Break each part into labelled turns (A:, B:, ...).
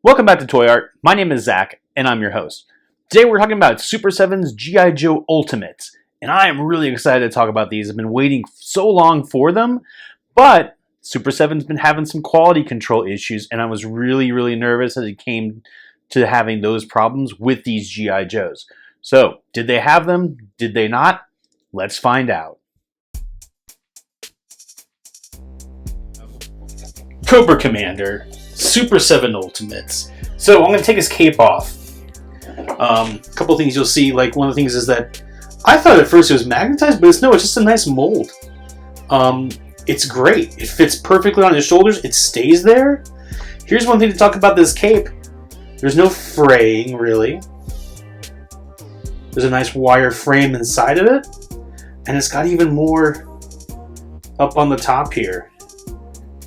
A: Welcome back to Toy Art. My name is Zach, and I'm your host. Today we're talking about Super 7's G.I. Joe Ultimates, and I am really excited to talk about these. I've been waiting so long for them, but Super 7's been having some quality control issues, and I was really nervous as it came to having those problems with these G.I. Joes. So, did they have them? Did they not? Let's find out. Cobra Commander, Super 7 Ultimates. So I'm going to take his cape off. A couple things you'll see, like one of the things is that I thought at first it was magnetized, but it's just a nice mold. It's great. It fits perfectly on his shoulders. It stays there. Here's one thing to talk about this cape. There's no fraying, really. There's a nice wire frame inside of it. And it's got even more up on the top here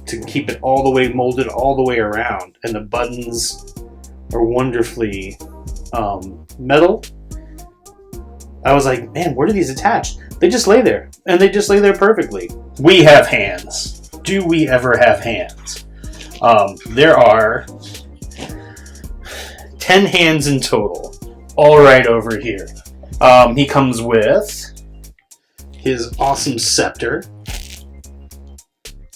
A: to keep it all the way molded all the way around. And the buttons are wonderfully metal. I was like, man, where do these attach? They just lay there, and they just lay there perfectly. We have hands. Do we ever have hands? There are 10 hands in total, all right over here. He comes with his awesome scepter.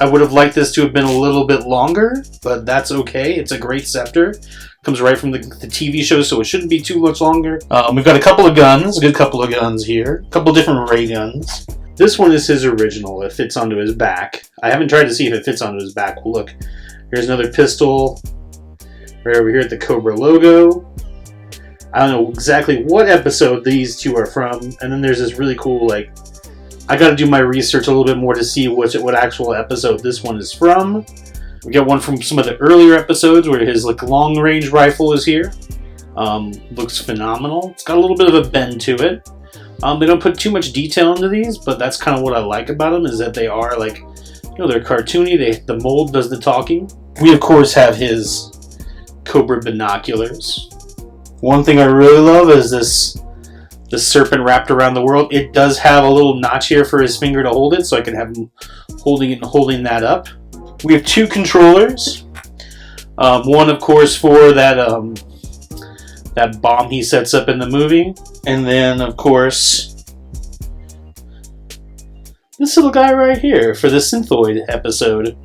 A: I would have liked this to have been a little bit longer, but that's okay. It's a great scepter. Comes right from the TV show, so it shouldn't be too much longer. We've got a couple of guns, a good couple of guns here. A couple different ray guns. This one is his original. It fits onto his back. I haven't tried to see if it fits onto his back. Well, look, here's another pistol right over here at the Cobra logo. I don't know exactly what episode these two are from. And then there's this really cool, like, I got to do my research a little bit more to see what actual episode this one is from. We got one from some of the earlier episodes where his long-range rifle is here. Looks phenomenal. It's got a little bit of a bend to it. They don't put too much detail into these, but that's kind of what I like about them, is that they are like, they're cartoony. The mold does the talking. We of course have his Cobra binoculars. One thing I really love is the serpent wrapped around the world. It does have a little notch here for his finger to hold it, so I can have him holding it and holding that up. We have two controllers. One, of course, for that bomb he sets up in the movie. And then, of course, this little guy right here for the Synthoid episode,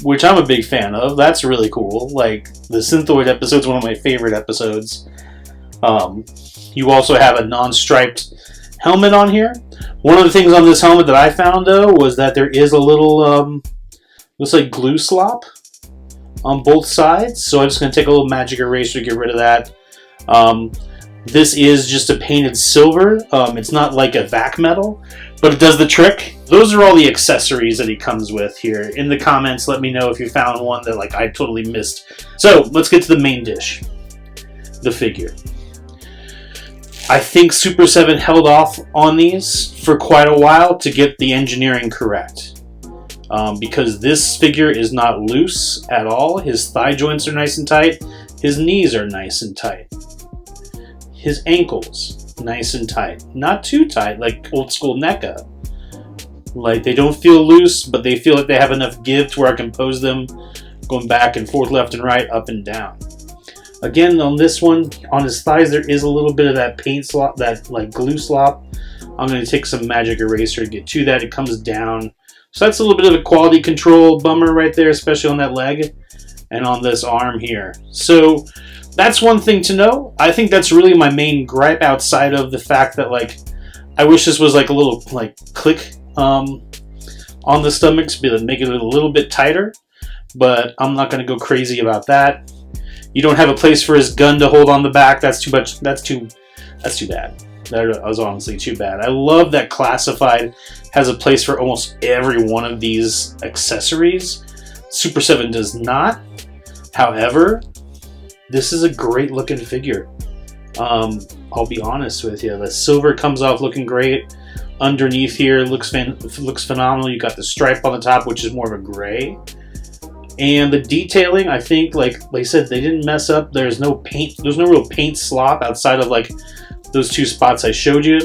A: which I'm a big fan of. That's really cool. Like, the Synthoid episode is one of my favorite episodes. You also have a non-striped helmet on here. One of the things on this helmet that I found, though, was that there is a little, looks like glue slop on both sides. So I'm just going to take a little magic eraser to get rid of that. This is just a painted silver. It's not like a vac metal, but it does the trick. Those are all the accessories that he comes with here. In the comments, let me know if you found one that I totally missed. So let's get to the main dish, the figure. I think Super 7 held off on these for quite a while to get the engineering correct. Because this figure is not loose at all. His thigh joints are nice and tight. His knees are nice and tight. His ankles, nice and tight. Not too tight, like old school NECA. Like, they don't feel loose, but they feel like they have enough give to where I can pose them going back and forth, left and right, up and down. Again, on this one, on his thighs, there is a little bit of that paint slop, that glue slop. I'm going to take some magic eraser to get to that. It comes down. So that's a little bit of a quality control bummer right there, especially on that leg and on this arm here. So that's one thing to know. I think that's really my main gripe, outside of the fact that, I wish this was a little click on the stomachs, make it a little bit tighter. But I'm not going to go crazy about that. You don't have a place for his gun to hold on the back. That's too much. That's too bad. That was honestly too bad. I love that Classified has a place for almost every one of these accessories. Super 7 does not. However, this is a great looking figure. I'll be honest with you. The silver comes off looking great. Underneath here looks phenomenal. You got the stripe on the top, which is more of a gray. And the detailing, I think, like I said, they didn't mess up. There's no paint. There's no real paint slop outside of those two spots I showed you.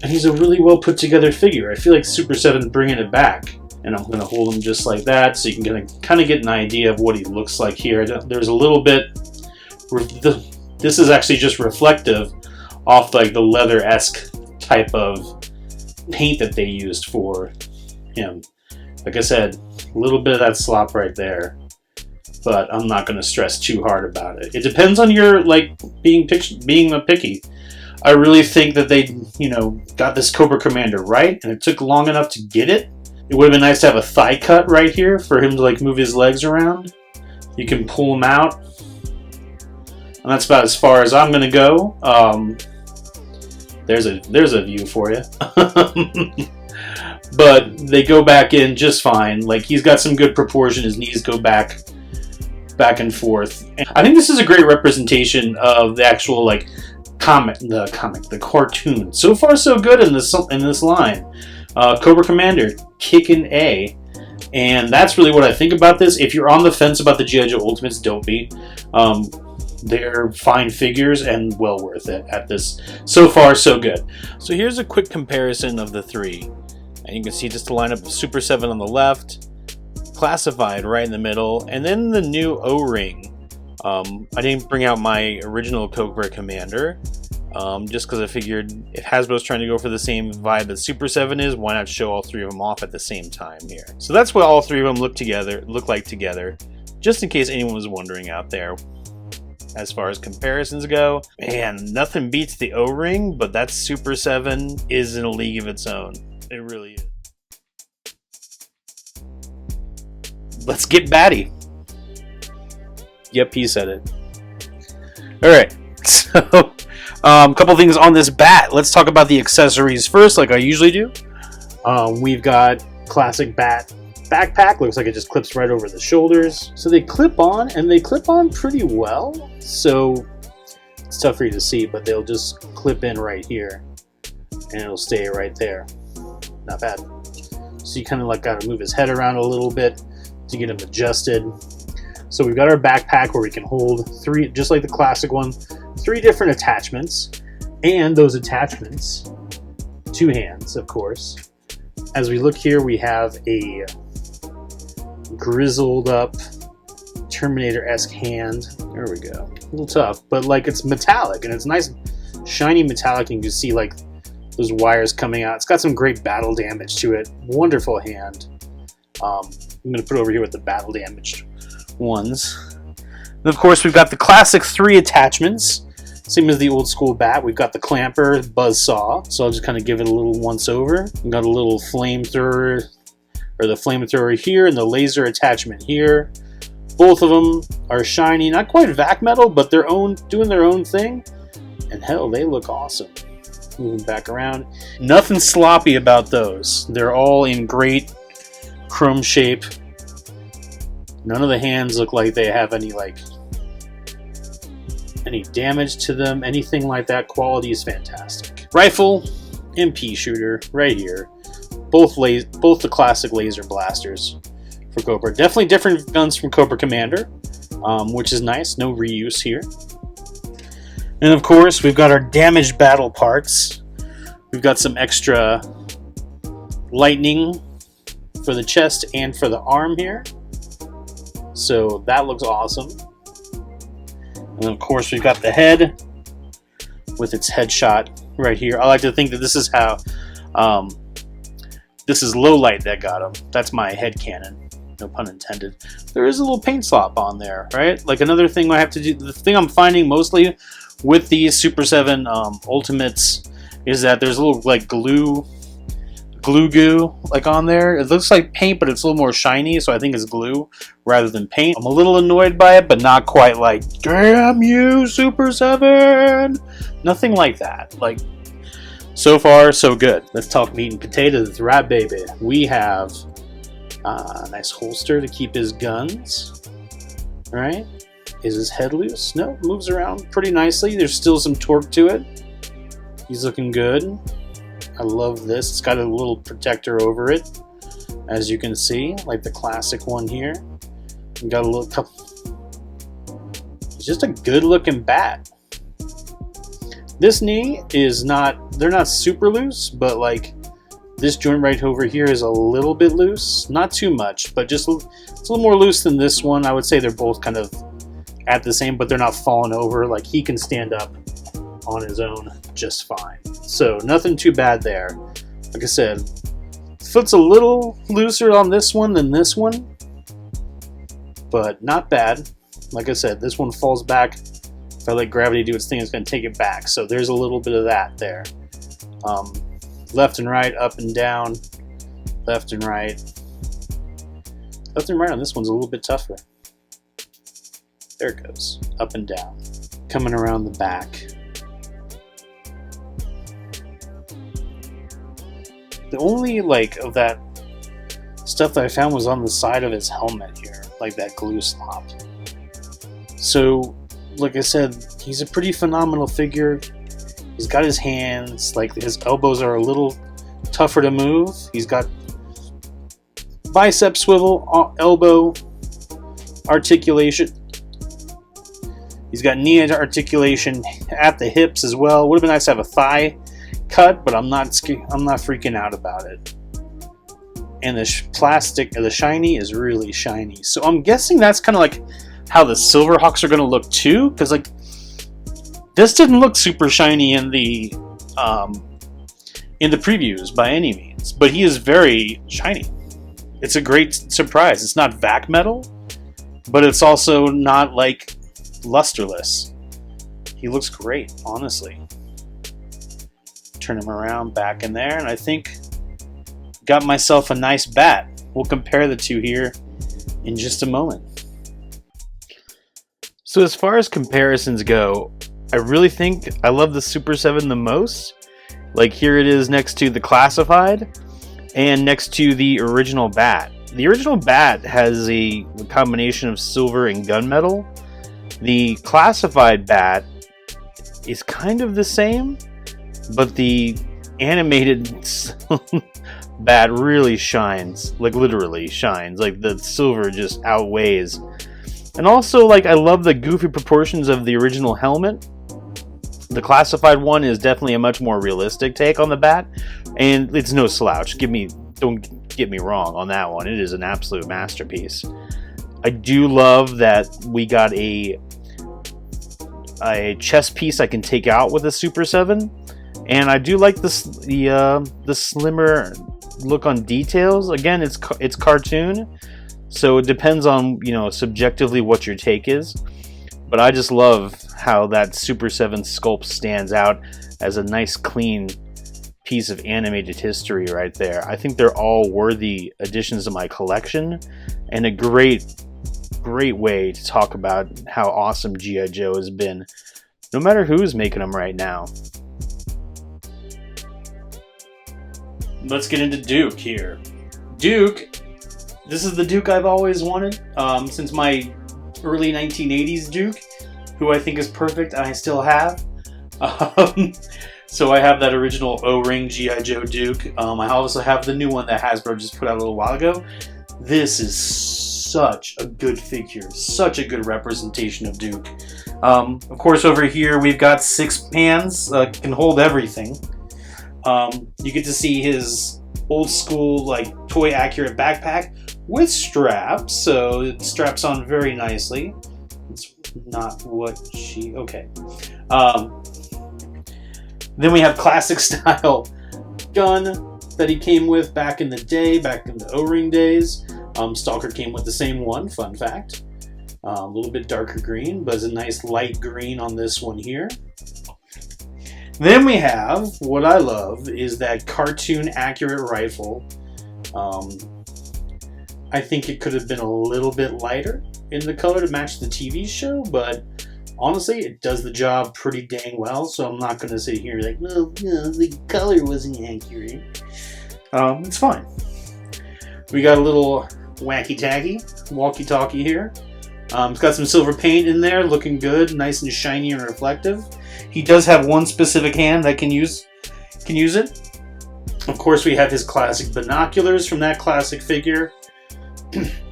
A: And he's a really well put together figure. I feel like Super 7 bringing it back. And I'm going to hold him just like that so you can kind of get an idea of what he looks like here. There's a little bit, this is actually just reflective off like the leather-esque type of paint that they used for him. Like I said, a little bit of that slop right there, but I'm not going to stress too hard about it. It depends on your like being picky. I really think that they, got this Cobra Commander right, and it took long enough to get it. It would have been nice to have a thigh cut right here for him to like move his legs around. You can pull him out, and that's about as far as I'm gonna go. There's a view for you. But they go back in just fine. Like, he's got some good proportion. His knees go back and forth. And I think this is a great representation of the actual like the cartoon. So far, so good in this line. Cobra Commander, kicking A. And that's really what I think about this. If you're on the fence about the G.I. Joe Ultimates, don't be. They're fine figures and well worth it at this. So far, so good. So here's a quick comparison of the three. And you can see just the lineup of Super 7 on the left, Classified right in the middle, and then the new O-Ring. I didn't bring out my original Cobra Commander, just because I figured if Hasbro's trying to go for the same vibe that Super 7 is, why not show all three of them off at the same time here? So that's what all three of them look like together, just in case anyone was wondering out there. As far as comparisons go, man, nothing beats the O-Ring, but that Super 7 is in a league of its own. It really is. Let's get batty. Yep, he said it. Alright, so a couple things on this bat. Let's talk about the accessories first, like I usually do. We've got classic bat backpack. Looks like it just clips right over the shoulders. So they clip on, and they clip on pretty well. So it's tough for you to see, but they'll just clip in right here, and it'll stay right there. Not bad. So you kind of like got to move his head around a little bit to get him adjusted. So we've got our backpack where we can hold three, just like the classic one, 3 different attachments, and those attachments, 2 hands, of course. As we look here, we have a grizzled up Terminator-esque hand. There we go. A little tough, but like it's metallic, and it's nice, shiny metallic, and you can see like those wires coming out. It's got some great battle damage to it. Wonderful hand. I'm going to put it over here with the battle damaged ones. And of course, we've got the classic 3 attachments. Same as the old school bat. We've got the clamper, buzzsaw. So I'll just kind of give it a little once over. We've got a little flamethrower, or the flamethrower here, and the laser attachment here. Both of them are shiny. Not quite vac metal, but doing their own thing. And hell, they look awesome. Moving back around. Nothing sloppy about those. They're all in great chrome shape. None of the hands look like they have any damage to them, anything like that. Quality is fantastic. Rifle, MP shooter right here. Both the classic laser blasters for Cobra. Definitely different guns from Cobra Commander, which is nice. No reuse here. And of course, we've got our damaged battle parts. We've got some extra lightning for the chest and for the arm here. So that looks awesome. And of course, we've got the head with its headshot right here. I like to think that this is how, this is low light that got him. That's my head cannon. No pun intended. There is a little paint slop on there, right? Like another thing I have to do, the thing I'm finding mostly with these Super 7 Ultimates is that there's a little like glue goo like on there. It looks like paint, but it's a little more shiny, so I think it's glue rather than paint. I'm a little annoyed by it, but not quite like, damn you, Super 7! Nothing like that. Like, so far, so good. Let's talk meat and potatoes, right, baby? We have a nice holster to keep his guns. All right. Is his head loose? No, moves around pretty nicely. There's still some torque to it. He's looking good. I love this. It's got a little protector over it, as you can see, like the classic one here. We got a little couple. It's just a good looking bat. This knee is not, they're not super loose, but like This joint right over here is a little bit loose, not too much, but just it's a little more loose than this one. I would say they're both kind of at the same, but they're not falling over. Like, he can stand up on his own just fine. So nothing too bad there. Like I said, foot's a little looser on this one than this one, but not bad. Like I said, this one falls back. If I let gravity do its thing, it's going to take it back. So there's a little bit of that there. Left and right, up and down, left and right. Left and right on this one's a little bit tougher. There it goes, up and down. Coming around the back. The only, like, of that stuff that I found was on the side of his helmet here, like that glue slop. So, like I said, he's a pretty phenomenal figure. He's got his hands, like his elbows are a little tougher to move. He's got bicep swivel, elbow articulation. He's got knee articulation at the hips as well. Would have been nice to have a thigh cut, but I'm not freaking out about it. And the shiny is really shiny. So I'm guessing that's kind of like how the Silverhawks are going to look too, because like this didn't look super shiny in the previews by any means, but he is very shiny. It's a great surprise. It's not vac metal, but it's also not like lusterless. He looks great, honestly. Turn him around back in there, and I think got myself a nice bat. We'll compare the two here in just a moment. So as far as comparisons go, I really think I love the Super 7 the most. Like, here it is next to the Classified and next to the original bat. The original bat has a combination of silver and gunmetal. The Classified bat is kind of the same, but the animated bat really shines, like literally shines, like the silver just outweighs. And also, like, I love the goofy proportions of the original helmet. The Classified one is definitely a much more realistic take on the bat, and it's no slouch. Don't get me wrong on that one. It is an absolute masterpiece. I do love that we got a chest piece I can take out with a Super 7, and I do like the slimmer look on details. Again, it's cartoon, so it depends on, you know, subjectively what your take is. But I just love how that Super 7 sculpt stands out as a nice, clean piece of animated history right there. I think they're all worthy additions to my collection, and a great way to talk about how awesome G.I. Joe has been, no matter who's making them right now. Let's get into Duke here. Duke, this is the Duke I've always wanted since my early 1980s Duke, who I think is perfect, and I still have. So I have that original O-ring G.I. Joe Duke. I also have the new one that Hasbro just put out a little while ago. This is such a good figure, such a good representation of Duke. Of course, over here we've got 6 hands, can hold everything. You get to see his old school, like, toy accurate backpack with straps, so it straps on very nicely. It's not what she... okay. Then we have classic style gun that he came with back in the day, back in the O-ring days. Stalker came with the same one, fun fact. A little bit darker green, but it's a nice light green on this one here. Then we have, what I love, is that cartoon accurate rifle. I think it could have been a little bit lighter in the color to match the TV show, but honestly, it does the job pretty dang well, so I'm not going to sit here like, well, no, the color wasn't accurate. It's fine. We got a little wacky-tacky, walkie-talkie here. It's got some silver paint in there, looking good, nice and shiny and reflective. He does have one specific hand that can use it. Of course, we have his classic binoculars from that classic figure.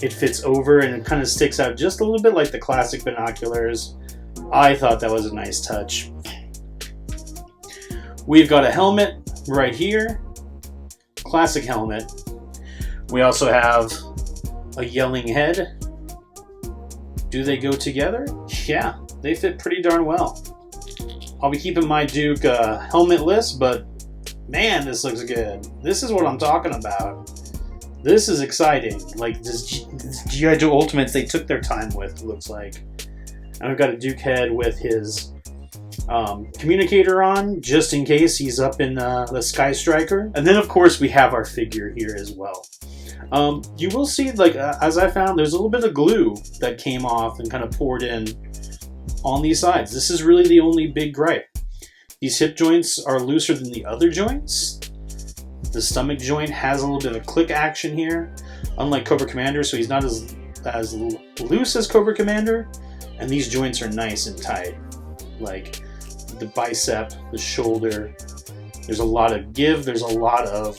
A: It fits over and it kind of sticks out just a little bit like the classic binoculars. I thought that was a nice touch. We've got a helmet right here. classic helmet. We also have a yelling head. Do they go together? Yeah, they fit pretty darn well. I'll be keeping my Duke helmet list, but man, this looks good. This is what I'm talking about. This is exciting. Like, this G.I. Joe Ultimates, they took their time with, it looks like. And I've got a Duke head with his communicator on, just in case he's up in the Sky Striker. And then, of course, we have our figure here as well. You will see, like, as I found, there's a little bit of glue that came off and kind of poured in on these sides. This is really the only big gripe. These hip joints are looser than the other joints. The stomach joint has a little bit of click action here, unlike Cobra Commander, so he's not as loose as Cobra Commander, and these joints are nice and tight. Like the bicep, the shoulder, there's a lot of give, there's a lot of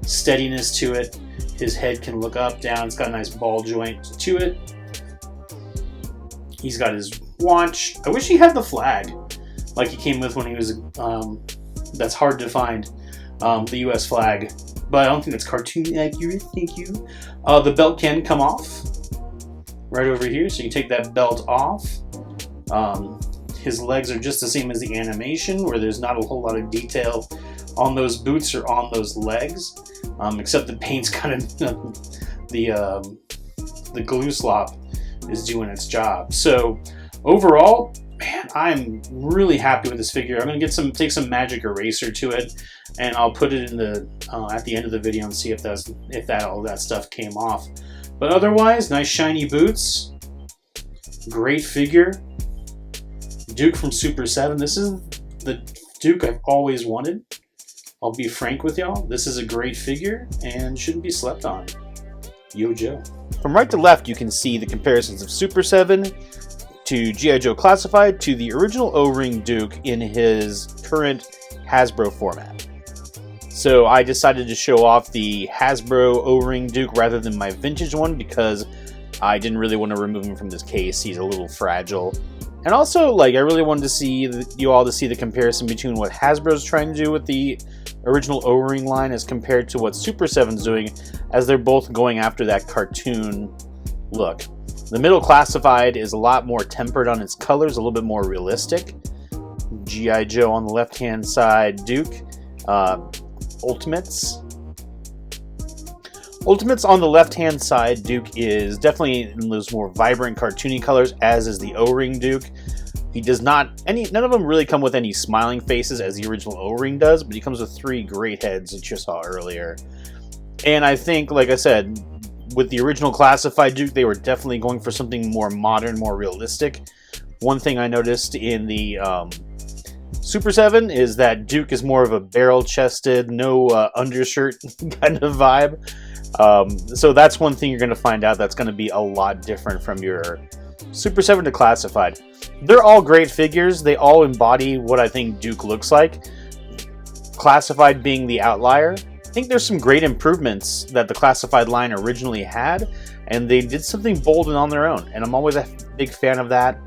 A: steadiness to it. His head can look up, down, it's got a nice ball joint to it. He's got his watch. I wish he had the flag like he came with when he was, that's hard to find. The US flag, but I don't think that's cartoon accurate. Thank you. The belt can come off right over here, so you take that belt off. His legs are just the same as the animation, where there's not a whole lot of detail on those boots or on those legs, except the paint's kind of the glue slop is doing its job. So overall, man, I'm really happy with this figure. I'm gonna take some magic eraser to it, and I'll put it in the at the end of the video and see if all that stuff came off. But otherwise, nice shiny boots, great figure. Duke from Super 7. This is the Duke I've always wanted. I'll be frank with y'all. This is a great figure and shouldn't be slept on. Yo Joe. From right to left, you can see the comparisons of Super 7 to G.I. Joe Classified to the original O-Ring Duke in his current Hasbro format. So I decided to show off the Hasbro O-Ring Duke rather than my vintage one because I didn't really want to remove him from this case. He's a little fragile. And also, like, I really wanted to see you all to see the comparison between what Hasbro's trying to do with the original O-Ring line as compared to what Super 7's doing, as they're both going after that cartoon look. The middle Classified is a lot more tempered on its colors, a little bit more realistic. G.I. Joe on the left-hand side, Duke. Ultimates on the left-hand side, Duke is definitely in those more vibrant, cartoony colors, as is the O-Ring Duke. He does not, none of them really come with any smiling faces as the original O-Ring does, but he comes with 3 great heads that you saw earlier. And I think, like I said, with the original Classified Duke, they were definitely going for something more modern, more realistic. One thing I noticed in the Super 7 is that Duke is more of a barrel-chested, no undershirt kind of vibe. So that's one thing you're going to find out that's going to be a lot different from your Super 7 to Classified. They're all great figures. They all embody what I think Duke looks like. Classified being the outlier. I think there's some great improvements that the Classified line originally had, and they did something bold and on their own, and I'm always a big fan of that.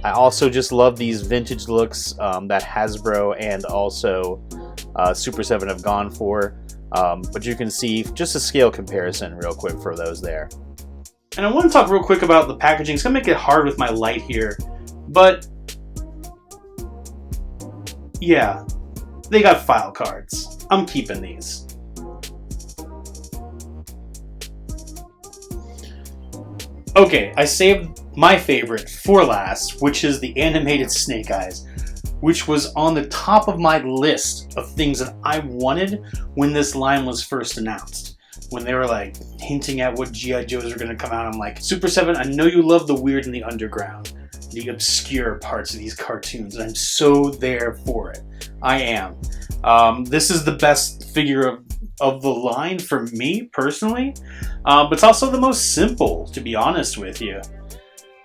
A: I also just love these vintage looks that Hasbro and also Super 7 have gone for. But you can see just a scale comparison real quick for those there. And I want to talk real quick about the packaging. It's going to make it hard with my light here. But yeah, they got file cards. I'm keeping these. Okay, I saved my favorite for last, which is the animated Snake Eyes, which was on the top of my list of things that I wanted when this line was first announced. When they were like hinting at what G.I. Joes are going to come out, I'm like, Super 7, I know you love the weird and the underground, the obscure parts of these cartoons, and I'm so there for it. I am. This is the best figure of the line for me, personally, but it's also the most simple, to be honest with you.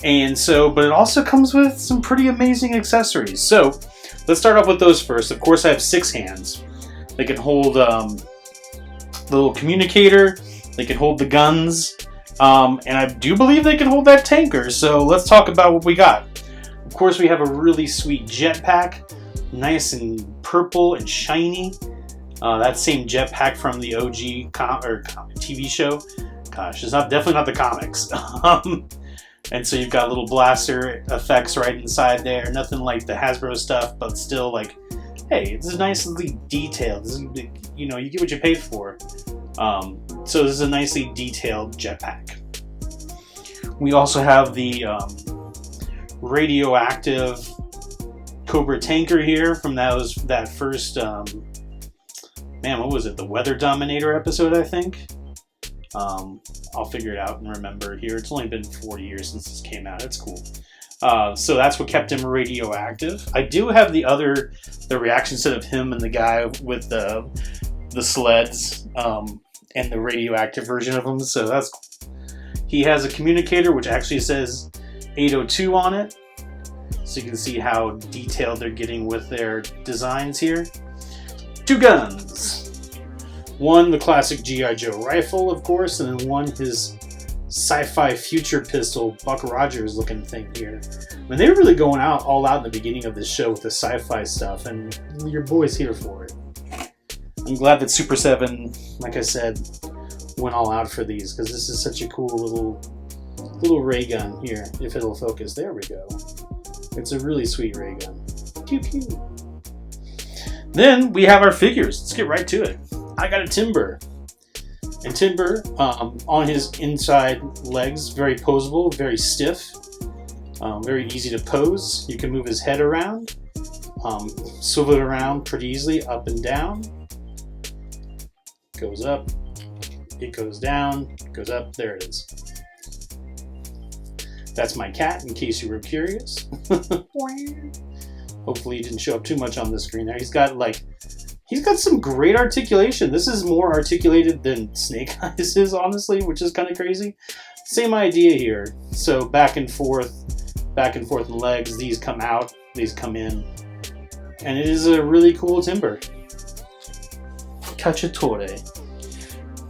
A: And so, but it also comes with some pretty amazing accessories. So, let's start off with those first. Of course, I have 6 hands. They can hold the little communicator, they can hold the guns, and I do believe they can hold that tanker. So, let's talk about what we got. Of course, we have a really sweet jetpack, nice and purple and shiny. That same jetpack from the OG TV show. Gosh, it's definitely not the comics. And so you've got little blaster effects right inside there. Nothing like the Hasbro stuff, but still like, hey, it's nicely detailed. This is, you get what you paid for. So this is a nicely detailed jetpack. We also have the radioactive Cobra tanker here from that first, what was it? The Weather Dominator episode, I think. I'll figure it out and remember here. It's only been 4 years since this came out. It's cool. So that's what kept him radioactive. I do have the reaction set of him and the guy with the sleds and the radioactive version of him. So that's cool. He has a communicator which actually says 802 on it. So you can see how detailed they're getting with their designs here. 2 guns. One, the classic G.I. Joe rifle, of course, and then one, his sci-fi future pistol, Buck Rogers looking thing here. I mean, they were really going all out in the beginning of this show with the sci-fi stuff, and your boy's here for it. I'm glad that Super 7, like I said, went all out for these, because this is such a cool little ray gun here, if it'll focus. There we go. It's a really sweet ray gun. Pew pew. Then we have our figures. Let's get right to it. I got a Timber. And Timber, on his inside legs, very posable, very stiff, very easy to pose. You can move his head around, swivel it around pretty easily, up and down. Goes up, it goes down, goes up, there it is. That's my cat, in case you were curious. Hopefully he didn't show up too much on the screen there. He's got some great articulation. This is more articulated than Snake Eyes is, honestly, which is kind of crazy. Same idea here. So back and forth in legs. These come out, these come in. And it is a really cool Timber. Cacciatore.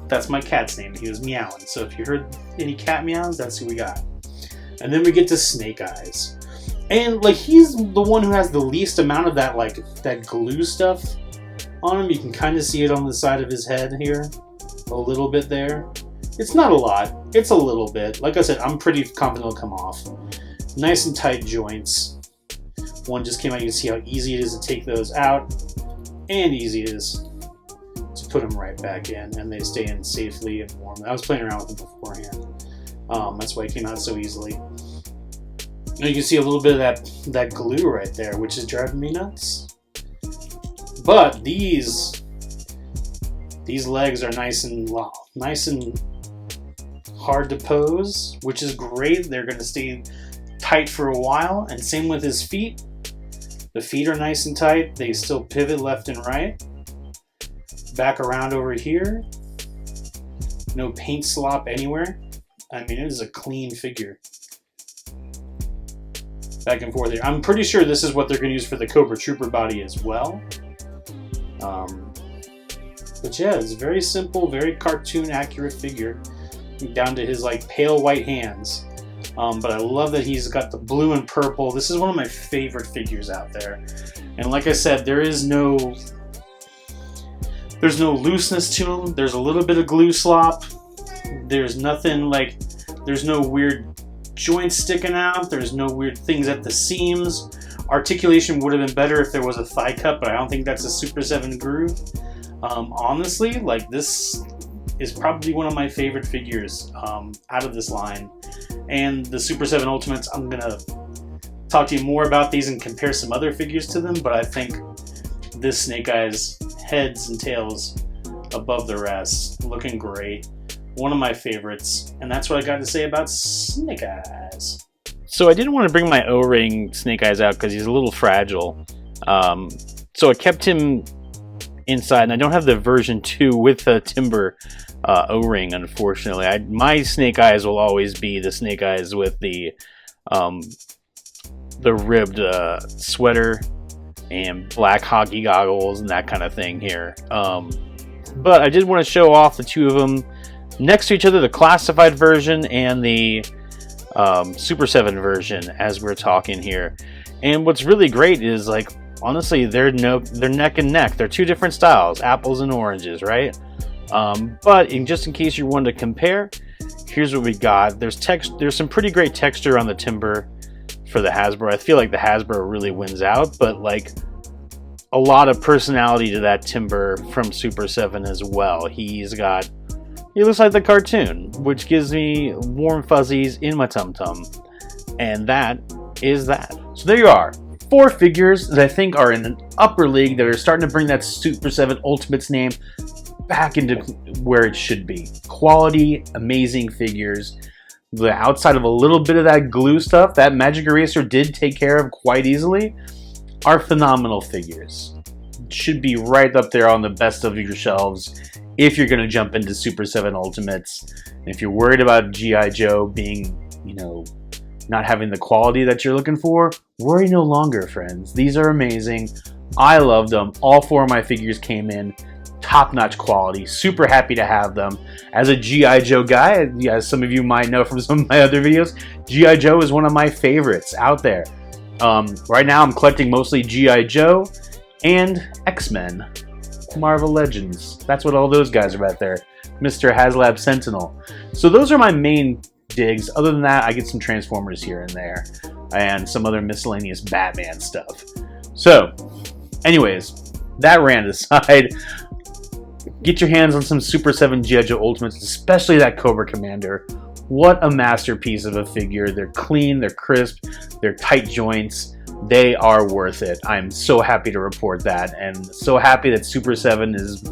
A: That's my cat's name. He was meowing. So if you heard any cat meows, that's who we got. And then we get to Snake Eyes. And he's the one who has the least amount of that glue stuff on him. You can kind of see it on the side of his head here. A little bit there. It's not a lot. It's a little bit. Like I said, I'm pretty confident it'll come off. Nice and tight joints. One just came out. You can see how easy it is to take those out. And easy it is to put them right back in. And they stay in safely and warm. I was playing around with them beforehand. That's why it came out so easily. And you can see a little bit of that glue right there, which is driving me nuts. But these legs are nice and hard to pose, which is great. They're going to stay tight for a while. And same with his feet. The feet are nice and tight. They still pivot left and right. Back around over here. No paint slop anywhere. I mean, it is a clean figure. Back and forth here. I'm pretty sure this is what they're going to use for the Cobra Trooper body as well. But yeah, it's a very simple, very cartoon accurate figure. Down to his pale white hands. But I love that he's got the blue and purple. This is one of my favorite figures out there. And like I said, there's no looseness to him. There's a little bit of glue slop. There's nothing there's no weird joints sticking out. There's no weird things at the seams. Articulation would have been better if there was a thigh cut, but I don't think that's a Super 7 groove. Honestly, this is probably one of my favorite figures out of this line. And the Super 7 Ultimates, I'm going to talk to you more about these and compare some other figures to them, but I think this Snake Eyes heads and tails above the rest, looking great. One of my favorites, and that's what I got to say about Snake Eyes. So I didn't want to bring my O-ring Snake Eyes out because he's a little fragile. So I kept him inside, and I don't have the version 2 with the Timber O-ring, unfortunately. My Snake Eyes will always be the Snake Eyes with the ribbed sweater and black hockey goggles and that kind of thing here. But I did want to show off the two of them next to each other, the classified version and the Super 7 version, as we're talking here. And what's really great is honestly, they're neck and neck. They're two different styles, apples and oranges, right? But just in case you wanted to compare, here's what we got. There's some pretty great texture on the timber for the Hasbro. I feel like the Hasbro really wins out, but like a lot of personality to that timber from Super 7 as well. He looks like the cartoon, which gives me warm fuzzies in my tum-tum. And that is that. So there you are. 4 figures that I think are in an upper league that are starting to bring that Super 7 Ultimates name back into where it should be. Quality, amazing figures. The outside of a little bit of that glue stuff that Magic Eraser did take care of quite easily are phenomenal figures. Should be right up there on the best of your shelves if you're going to jump into Super 7 Ultimates. And if you're worried about G.I. Joe being, not having the quality that you're looking for, worry no longer, friends. These are amazing. I loved them. All 4 of my figures came in top-notch quality. Super happy to have them. As a G.I. Joe guy, as some of you might know from some of my other videos, G.I. Joe is one of my favorites out there. Right now I'm collecting mostly G.I. Joe and X-Men, Marvel Legends. That's what all those guys are out there. Mr. HasLab Sentinel. So those are my main digs. Other than that, I get some Transformers here and there and some other miscellaneous Batman stuff. So, anyways, that rant aside, get your hands on some Super 7 G.I. Joe Ultimates, especially that Cobra Commander. What a masterpiece of a figure. They're clean, they're crisp, they're tight joints. They are worth it. I'm so happy to report that, and so happy that Super 7 is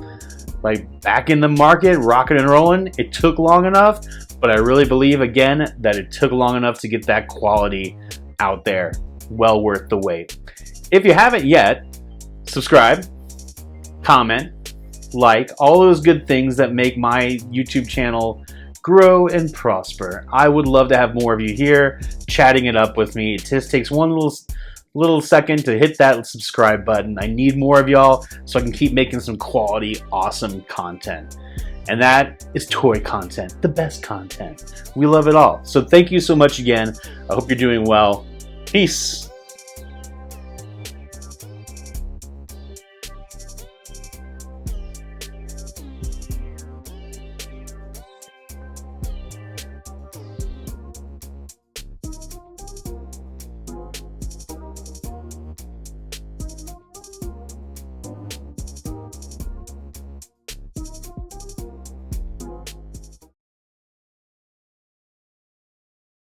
A: like back in the market, rocking and rolling. It took long enough, but I really believe again that it took long enough to get that quality out there. Well worth the wait. If you haven't yet, subscribe, comment, like, all those good things that make my YouTube channel grow and prosper. I would love to have more of you here chatting it up with me. It just takes one little second to hit that subscribe button. I need more of y'all so I can keep making some quality, awesome content. And that is toy content, the best content. We love it all. So thank you so much again. I hope you're doing well. Peace.